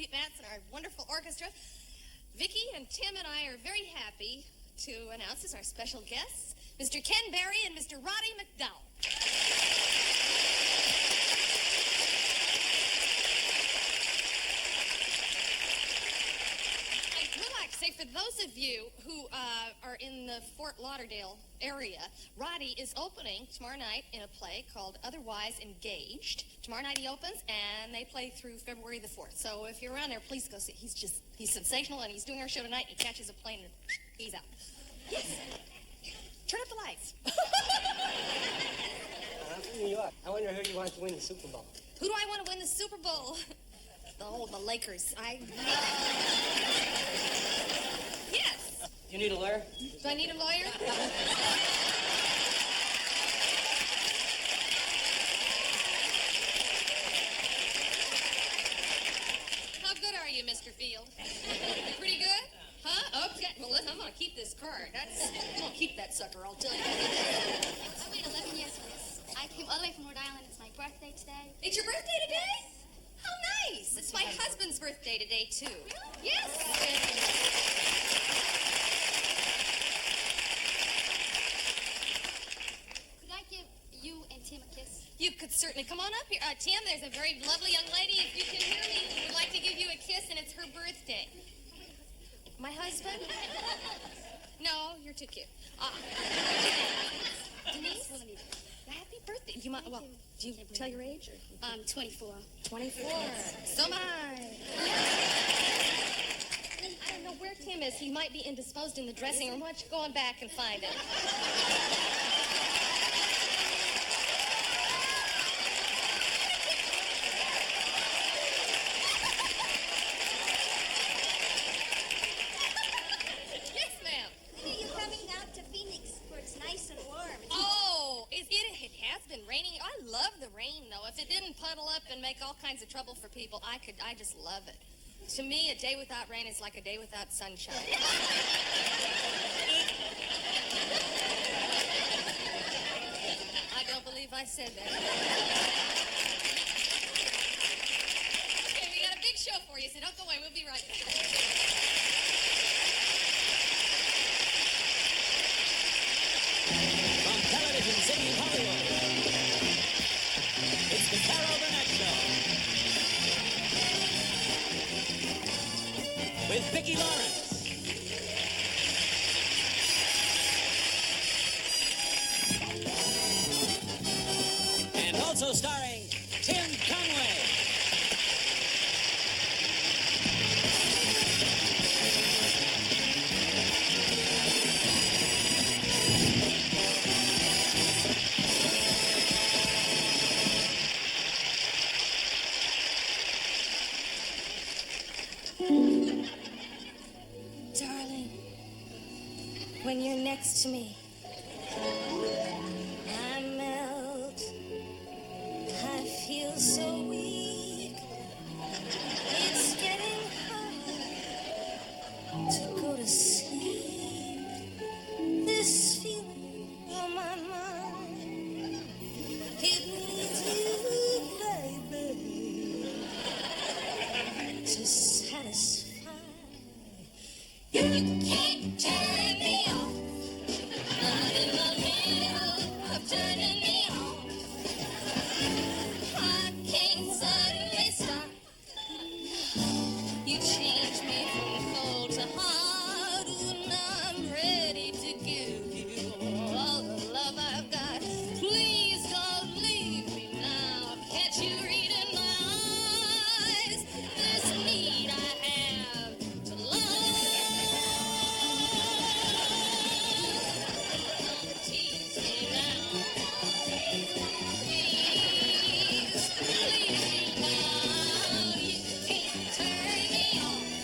Pete Vance and our wonderful orchestra. Vicki and Tim and I are very happy to announce as our special guests, Mr. Ken Berry and Mr. Roddy McDowall. For those of you who are in the Fort Lauderdale area, Roddy is opening tomorrow night in a play called Otherwise Engaged. Tomorrow night he opens, and they play through February the 4th. So if you're around there, please go see. He's sensational, and he's doing our show tonight. He catches a plane, and he's out. Yes. Turn up the lights. I'm from New York. I wonder who you want to win the Super Bowl. Who do I want to win the Super Bowl? The Lakers. Yes. You need a lawyer? Do I need a lawyer? How good are you, Mr. Field? Pretty good? Huh? Okay. Well, listen, I'm going to keep this card. I'm going to keep that sucker, I'll tell you. I weighed 11 years for this. I came all the way from Rhode Island. It's my birthday today. It's your birthday today? How nice. It's my husband's birthday today, too. Really? Yes. Could I give you and Tim a kiss? You could certainly come on up here. Tim, there's a very lovely young lady, if you can hear me, would like to give you a kiss, and it's her birthday. My husband? No, you're too cute. Denise? Happy birthday. Do you tell your age? 24. 24. So am I. I don't know where Tim is. He might be indisposed in the dressing room. Why don't you go on back and find him? Yes, ma'am. You're coming out to Phoenix where it's nice and warm. Oh, it has been raining. I love the rain, though. If it didn't puddle up and make all kinds of trouble for people, I just love it. To me, a day without rain is like a day without sunshine. I don't believe I said that. Okay, we got a big show for you, so don't go away. We'll be right back. Television City of Hollywood. It's the Carol Burnett Show. With Vicki Lawrence. And also starring Tim Conway. Darling, when you're next to me, I melt. I feel so weak. It's getting hard to go to sleep. This feeling on my mind, it needs you, baby, to satisfy. You can't turn me off. Not in the middle of turning me on. I can't suddenly stop. You change me from cold to hot. Ooh, now I'm ready to give you all the love I've got. Please don't leave me now. Can't you read in my eyes this need I have to love? Please, please me now. You can't turn me off.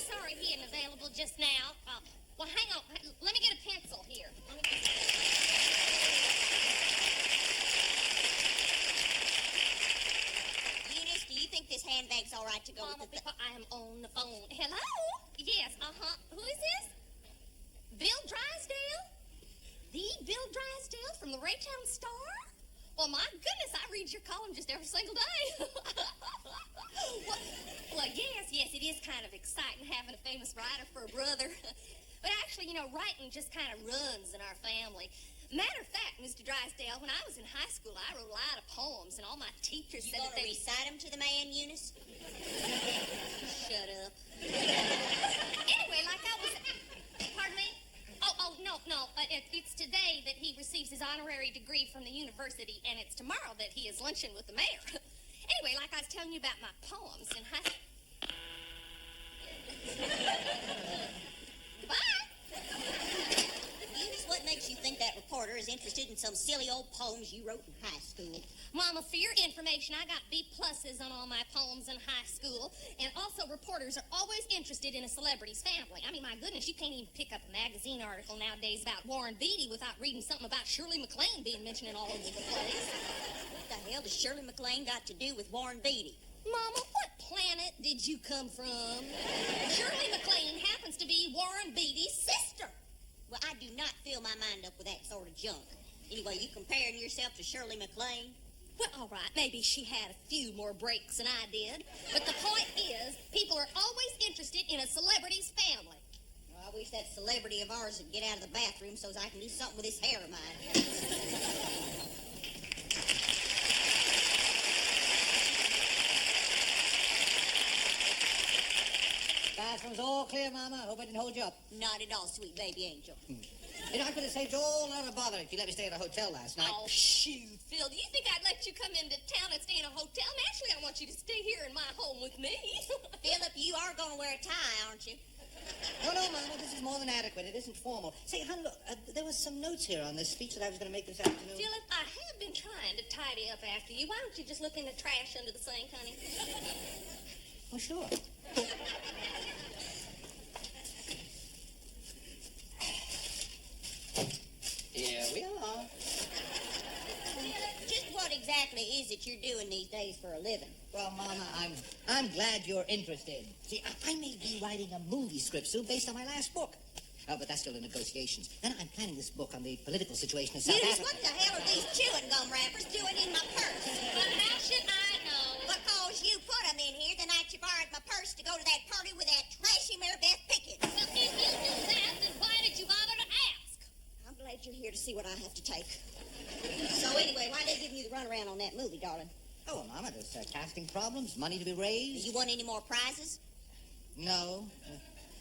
sorry he isn't available just now. Well, hang on. Let me get a pencil here. Eunice, do you think this handbag's all right to go Mama, with the... I am on the phone. Hello? Yes, Who is this? Bill Drysdale? The Bill Drysdale from the Raytown Star? Well, my goodness, I read your column just every single day. well, yes, it is kind of exciting having a famous writer for a brother. But actually, writing just kind of runs in our family. Matter of fact, Mr. Drysdale, when I was in high school, I wrote a lot of poems, and all my teachers said that they... recite them to the man, Eunice? Shut up. Anyway, like I was... Pardon me? No. It's today that he receives his honorary degree from the university, and it's tomorrow that he is lunching with the mayor. Anyway, like I was telling you about my poems in high school. Goodbye. Eunice, what makes you think that reporter is interested in some silly old poems you wrote in high school? Mama, for your information, I got B+ on all my poems in high school. And also, reporters are always interested in a celebrity's family. I mean, my goodness, you can't even pick up a magazine article nowadays about Warren Beatty without reading something about Shirley MacLaine being mentioned all over the place. What the hell does Shirley MacLaine got to do with Warren Beatty? Mama, what planet did you come from? Shirley MacLaine happens to be Warren Beatty's sister. Well, I do not fill my mind up with that sort of junk. Anyway, you comparing yourself to Shirley MacLaine? Well, all right, maybe she had a few more breaks than I did. But the point is, people are always interested in a celebrity's family. Well, I wish that celebrity of ours would get out of the bathroom so I can do something with this hair of mine. Bathroom's all clear, Mama. Hope I didn't hold you up. Not at all, sweet baby angel. I could have saved you all a lot of bother if you let me stay at a hotel last night. Oh, shoot, Phil. Do you think I'd let you come into town and stay in a hotel? Naturally, I want you to stay here in my home with me. Philip, you are going to wear a tie, aren't you? No, Mama, this is more than adequate. It isn't formal. Say, hon, look, there was some notes here on this speech that I was going to make this afternoon. Philip, I have been trying to tidy up after you. Why don't you just look in the trash under the sink, honey? Oh, sure. Here we are. Just what exactly is it you're doing these days for a living? Well, Mama, I'm glad you're interested. See, I may be writing a movie script soon based on my last book. But that's still in negotiations. Then I'm planning this book on the political situation in South Eunice, Africa. what the hell are these chewing gum wrappers doing in my purse? But how should I know? Because you put them in here the night you borrowed my purse to go to that party with that trashy Mary Beth Pickett. Well, if you knew that, then why did you bother to ask? I'm glad you're here to see what I have to take. So anyway, why are they giving you the runaround on that movie, darling? Oh, well, Mama, there's casting problems, money to be raised. You want any more prizes? No.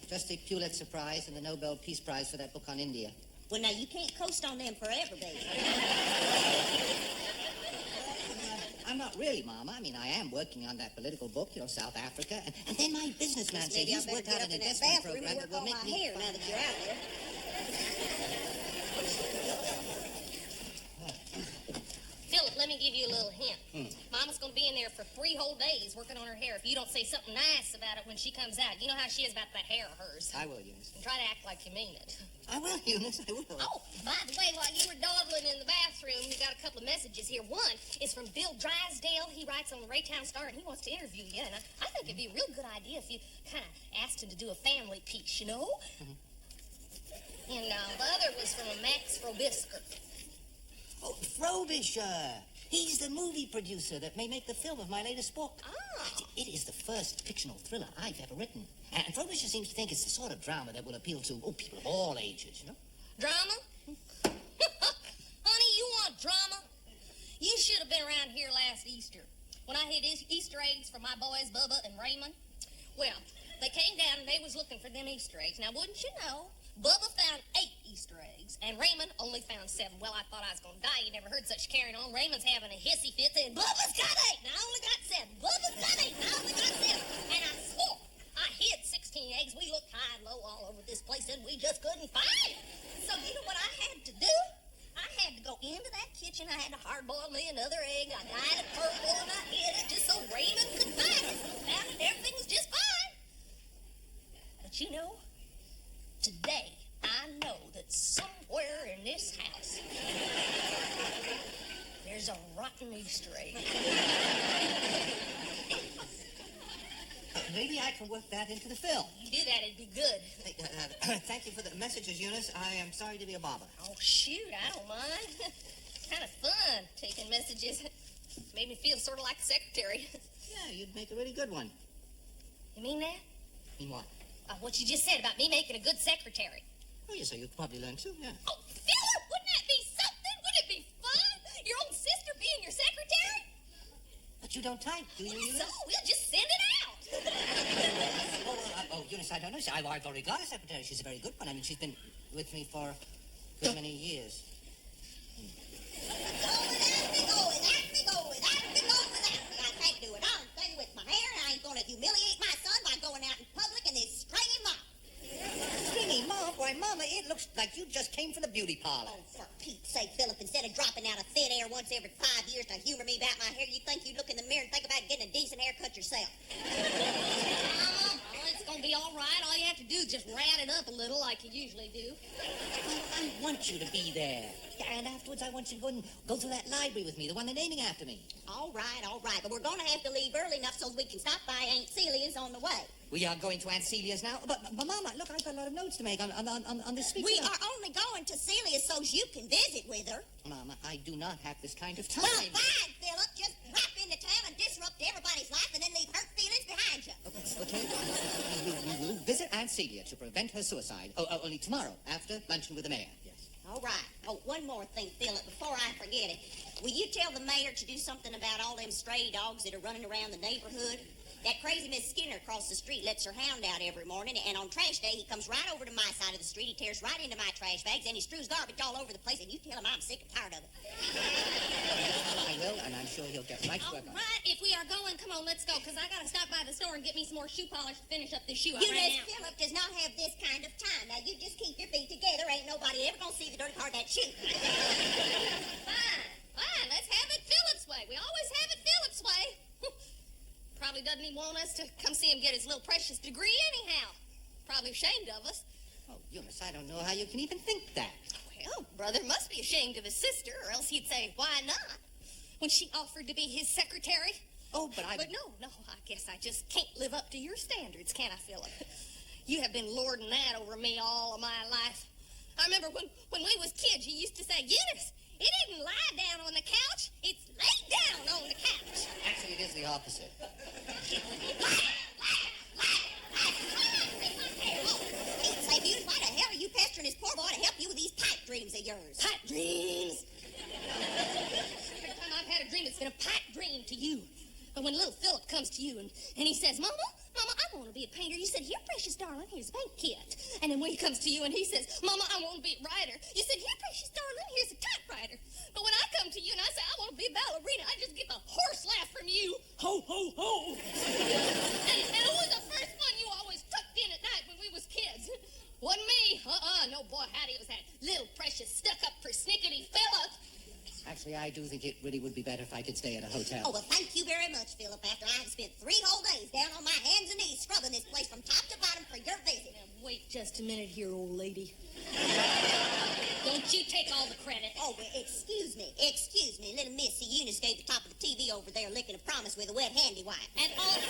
Just the Pulitzer Prize and the Nobel Peace Prize for that book on India. Well, now, you can't coast on them forever, baby. I'm not really, Mama. I mean, I am working on that political book, South Africa. And then my businessman said Maybe I he's better worked get out up an in that investment bathroom program and that work will on make my me... hair now that you're out there. Philip, let me give you a little hint. Mama's going to be in there for 3 whole days working on her hair if you don't say something nice about it when she comes out. You know how she is about that hair of hers. I will, Eunice. And try to act like you mean it. I will, Eunice, I will. Oh, by the way, while you were dawdling in the bathroom, you got a couple of messages here. One is from Bill Drysdale. He writes on the Raytown Star, and he wants to interview you. And I think it'd be a real good idea if you kind of asked him to do a family piece, you know? And the other was from a Max Frobisher. Oh, Frobisher. He's the movie producer that may make the film of my latest book. Ah. It is the first fictional thriller I've ever written. And Frobisher seems to think it's the sort of drama that will appeal to, people of all ages, Drama? Honey, you want drama? You should have been around here last Easter when I hid Easter eggs for my boys, Bubba and Raymond. Well, they came down and they was looking for them Easter eggs. Now, wouldn't you know, Bubba found 8 Easter eggs, and Raymond only found 7. Well, I thought I was going to die. You never heard such carrying on. Raymond's having a hissy fit saying, Bubba's got 8, and I only got 7. Bubba's got 8, and I only got 7. And I swore I hid 16 eggs. We looked high and low all over this place, and we just couldn't find it. So you know what I had to do? I had to go into that kitchen. I had to hard-boil me another egg. I dyed it purple, and I hid it just so Raymond could find it. Found it. Everything was just fine. But you know, today I know that somewhere in this house there's a rotten Easter egg. Maybe I can work that into the film. You do that, it'd be good. Thank you for the messages, Eunice. I am sorry to be a bother. Oh, shoot, I don't mind. It's kind of fun taking messages. Made me feel sort of like a secretary. Yeah, you'd make a really good one. You mean that? Mean what? What you just said about me making a good secretary. Oh, yes, so you'd probably learn too, yeah. Oh, Philip, wouldn't that be something? Wouldn't it be fun? Your own sister being your secretary? But you don't type, do you, Eunice? So, we'll just send it out. Eunice, I don't know. I've already got a secretary. She's a very good one. I mean, she's been with me for a good many years. I can't do it. I'm thing with my hair, and I ain't gonna humiliate my son by going out in public in this stringy mop. Stringy mop? Why, Mama, it looks like you just came from the beauty parlor. Oh, for Pete's sake, Philip, instead of dropping out of thin air once every 5 years to humor me about my hair, you think you'd look in the mirror and think about getting a decent haircut yourself. Mama, it's gonna be all right. All you have to do is just rat it up a little like you usually do. I want you to be there. Yeah, and afterwards, I want you to go through that library with me, the one they're naming after me. All right. But we're gonna have to leave early enough so we can stop by Aunt Celia's on the way. We are going to Aunt Celia's now. But Mama, look, I've got a lot of notes to make on this speech. We are only going to Celia's so you can visit with her. Mama, I do not have this kind of time. Well, fine, Philip. Just drop into town and disrupt everybody's life and then leave hurt feelings behind you. Okay. We will visit Aunt Celia to prevent her suicide. Only tomorrow, after luncheon with the mayor. Yes. All right. Oh, one more thing, Philip, before I forget it. Will you tell the mayor to do something about all them stray dogs that are running around the neighborhood? That crazy Miss Skinner across the street lets her hound out every morning, and on trash day, he comes right over to my side of the street, he tears right into my trash bags, and he strews garbage all over the place, and you tell him I'm sick and tired of it. I will, and I'm sure he'll get right to All work on it. right, if we are going, come on, let's go, because I got to stop by the store and get me some more shoe polish to finish up this shoe up right now. Philip does not have this kind of time. Now, you just keep your feet together. Ain't nobody ever gonna see the dirty part of that shoe. Fine, let's have it Philip's way. We always have it Philip's way. Probably doesn't even want us to come see him get his little precious degree anyhow. Probably ashamed of us. Oh, Eunice, I don't know how you can even think that. Well, brother must be ashamed of his sister, or else he'd say, why not? When she offered to be his secretary. Oh, but But no, I guess I just can't live up to your standards, can I, Philip? You have been lording that over me all of my life. I remember when we was kids, you used to say, Eunice, it isn't lie down on the couch, it's lay down on the couch. Actually, it is the opposite. Say, Eunice, why the hell are you pestering this poor boy to help you with these pipe dreams of yours? Pipe dreams. Every time I've had a dream, it's been a pipe dream to you. But when little Philip comes to you and he says, Mama, I want to be a painter. You said, here, precious darling, here's a paint kit. And then when he comes to you and he says, Mama, I want to be a writer. You said, here, precious darling, here's a typewriter. But when I come to you and I say, I want to be a ballerina, I just get the horse laugh from you. Ho, ho, ho. and who was the first one you always tucked in at night when we was kids? Wasn't me. No, boy, howdy, it was that little precious stuck-up persnickety Philip. Actually, I do think it really would be better if I could stay at a hotel. Oh, well, thank you very much, Philip, after I have spent 3 whole days down on my hands and knees scrubbing this place from top to bottom for your visit. Now, wait just a minute here, old lady. Don't you take all the credit. Oh, well, excuse me. Little Missy Eunice gave the top of the TV over there licking a promise with a wet handy wipe. And also,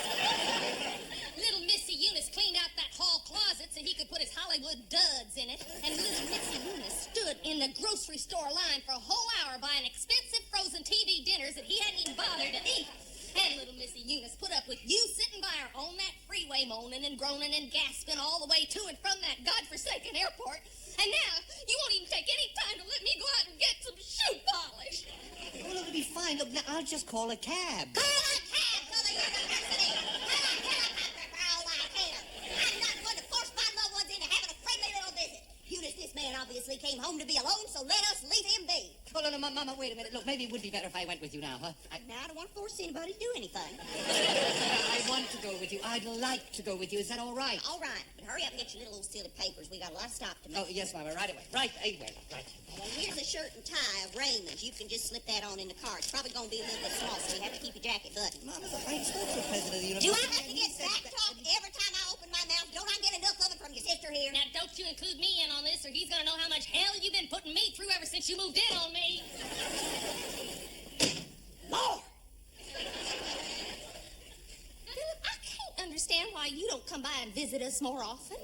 little Missy Eunice cleaned out that hall closet so he could put his Hollywood duds in it. And little Missy Eunice stood in the grocery store line for a whole hour buying expensive frozen TV dinners that he hadn't even bothered to eat. And little Missy Eunice put up with you sitting by her on that freeway moaning and groaning and gasping all the way to and from that godforsaken airport. And now, you won't even take any time to let me go out and get some shoe polish. Oh, look, it'll be fine. Look, now, I'll just call a cab. Call a cab to the university! Call a helicopter for all I care! I'm not going to force my loved ones into having a friendly little visit. Eunice, this man obviously came home to be alone, so let us leave him be. Oh, no, Mama, wait a minute. Look, maybe it would be better if I went with you now, huh? Now, I don't want to force anybody to do anything. I want to go with you. I'd like to go with you. Is that all right? All right, but hurry up and get your little silly papers. We got a lot of stop to make. Oh, yes, Mama, right away. Right away. Well, here's a shirt and tie of Raymond's. You can just slip that on in the car. It's probably going to be a little bit small, so you have to keep your jacket buttoned. Mama, I spoke to the president of the Do university. I have to get back talk every time I open my mouth? Don't I get enough of it hope you include me in on this, or he's gonna know how much hell you've been putting me through ever since you moved in on me. Lord! Philip, I can't understand why you don't come by and visit us more often.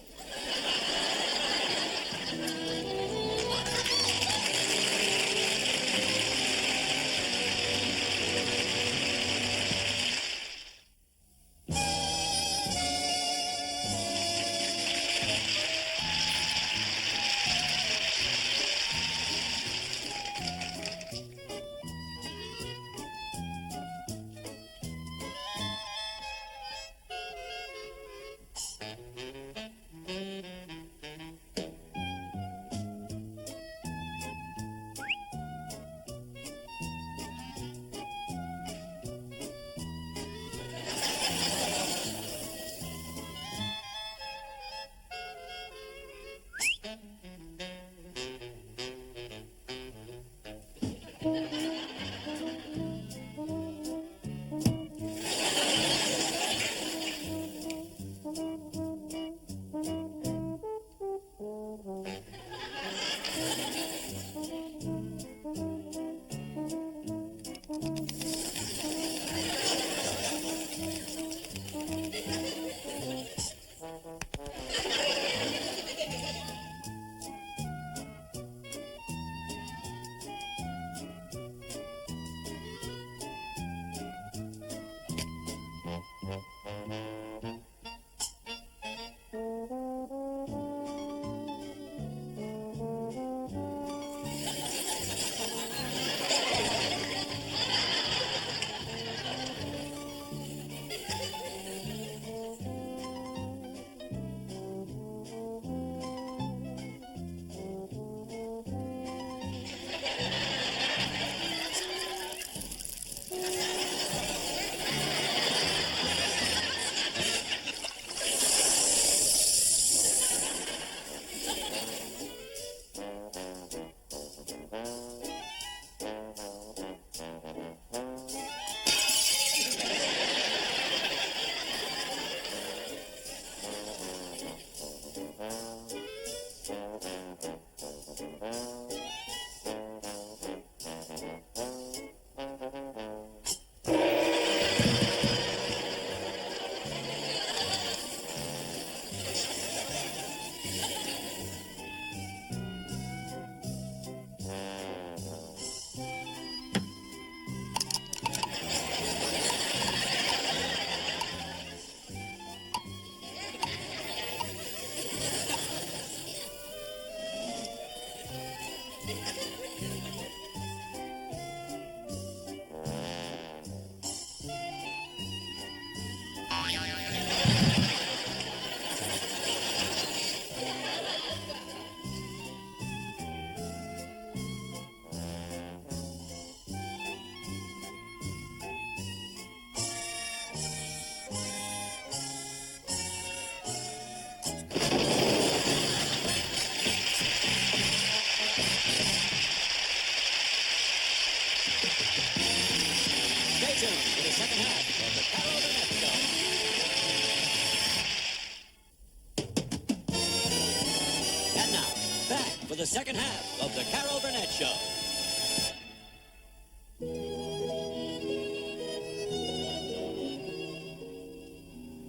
for the second half of the Carol Burnett Show.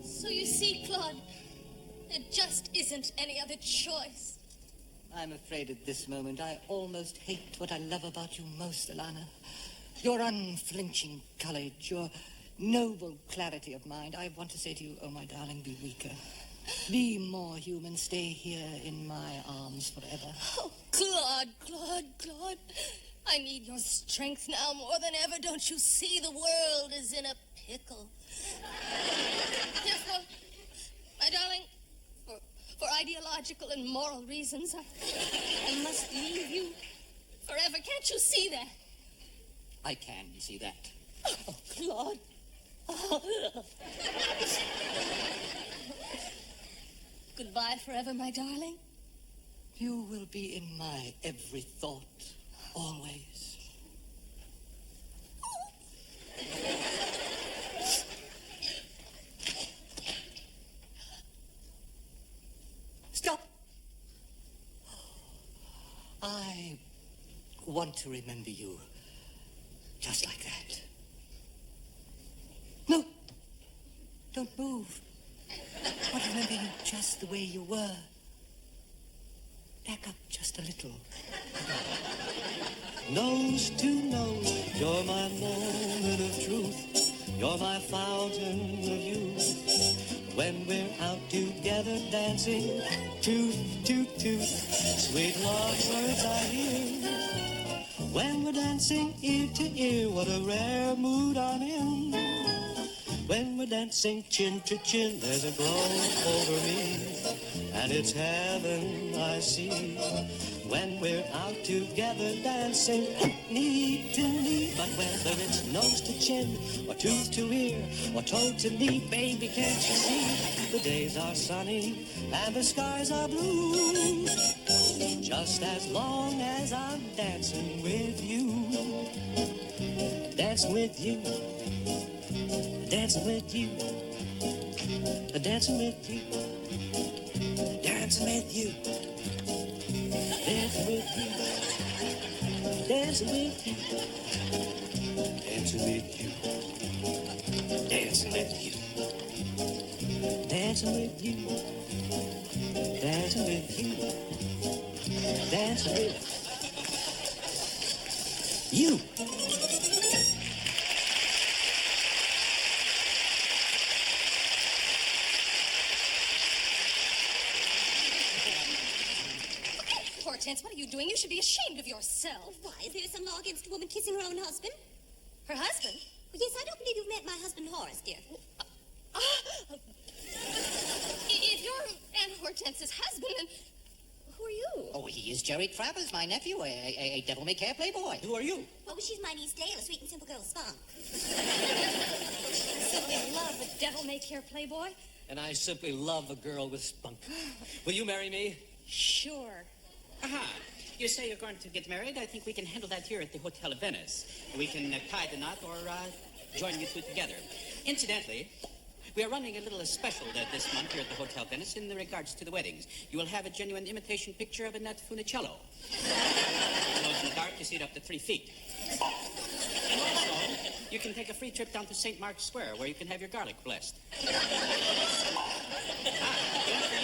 So you see, Claude, there just isn't any other choice. I'm afraid at this moment I almost hate what I love about you most, Alana. Your unflinching courage, your noble clarity of mind. I want to say to you, oh, my darling, be weaker. Be more human. Stay here in my arms forever. Oh, Claude, Claude. I need your strength now more than ever. Don't you see the world is in a pickle? Therefore, my darling, for ideological and moral reasons, I must leave you forever. Can't you see that? I can see that. Oh, Claude. Oh. Goodbye forever, my darling. You will be in my every thought, always. Stop! want to remember you just like that. No, don't move. I want to remember you just the way you were. Back up just a little. Nose to nose, you're my moment of truth. You're my fountain of youth. When we're out together dancing, toot, toot, toot. Sweet love words I hear. When we're dancing ear to ear, what a rare mood I'm in. When we're dancing chin to chin, there's a glow over me. And it's heaven I see. When we're out together dancing, knee to knee. But whether it's nose to chin, or tooth to ear, or toe to knee, baby, can't you see? The days are sunny, and the skies are blue. Just as long as I'm dancing with you. Dancing with you. Dancing with you. Dancing with you. Dancing with you. Dancing with you. Dancing with you. Dancing with you. Dancing with you. Dancing with you. Dancing with you. Dancing with you. Hortense, what are you doing? You should be ashamed of yourself. Why, is there some law against a woman kissing her own husband? Her husband? Well, yes, I don't believe you've met my husband, Horace, dear. If you're Aunt Hortense's husband, then who are you? Oh, he is Jerry Travers, my nephew, a devil-may-care playboy. Who are you? Oh, well, she's my niece Dale, a sweet and simple girl of Spunk. I simply love a devil-may-care playboy. And I simply love a girl with spunk. Will you marry me? Sure. Aha. You say you're going to get married? I think we can handle that here at the Hotel Venice. We can tie the knot or join you two together. Incidentally, we are running a little special this month here at the Hotel Venice in regards to the weddings. You will have a genuine imitation picture of Annette Funicello. Close in the dark, you see it up to 3 feet. And also, you can take a free trip down to St. Mark's Square where you can have your garlic blessed. Don't forget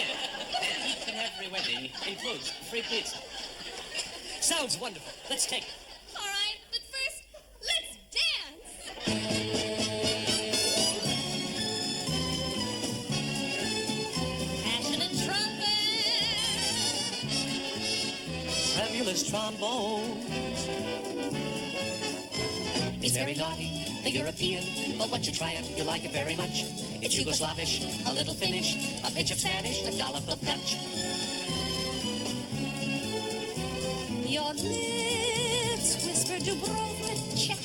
that each and every wedding includes free pizza. Sounds wonderful. Let's take it. All right, but first, let's dance. Passionate trumpet. Tremulous trombone. It's very naughty, the European, but once you try it, you like it very much. It's Yugoslavish, a little Finnish, a pinch of Spanish, a dollop of Dutch. Your lips whisper Dubrovnik Czech.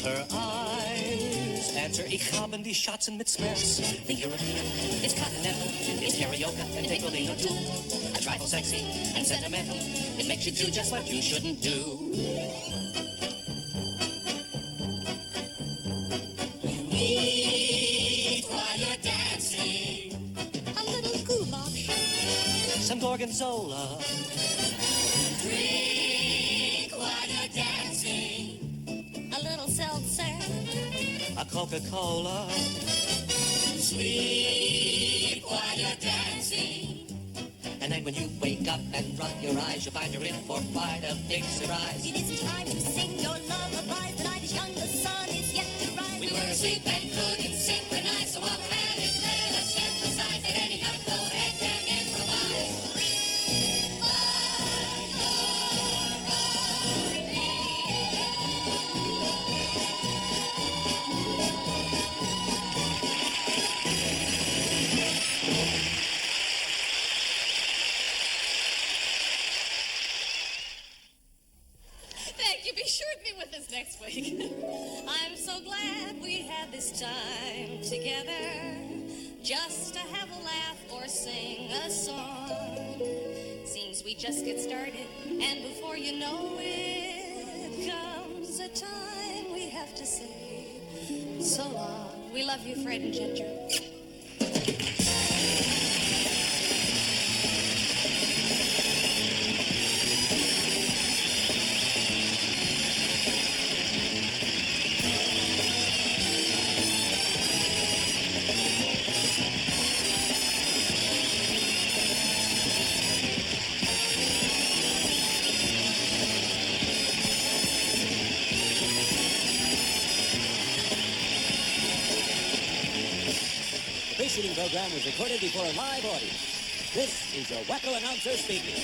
Her eyes answer, ich haben die Schatzen mit Smiths. The European, it's continental, it's karaoke and Tegolino too. A trifle sexy and sentimental, it makes you do just what you shouldn't do. Some Gorgonzola. Drink while you're dancing. A little seltzer. A Coca-Cola. Sleep while you're dancing. And then when you wake up and rub your eyes, you'll find you're in for quite a big surprise. It is time to sing your lullabies. The night is young, the sun is yet to rise. We were asleep and couldn't synchronize, so while we're at it, let us emphasize at any note, go ahead and improvise. Thank you. Be sure to be with us next week. I'm so glad we had this time together, just to have a laugh or sing a song. Seems we just get started, and before you know it, comes a time we have to say so long. We love you, Fred and Ginger. program was recorded before a live audience. This is your Wacko announcer speaking.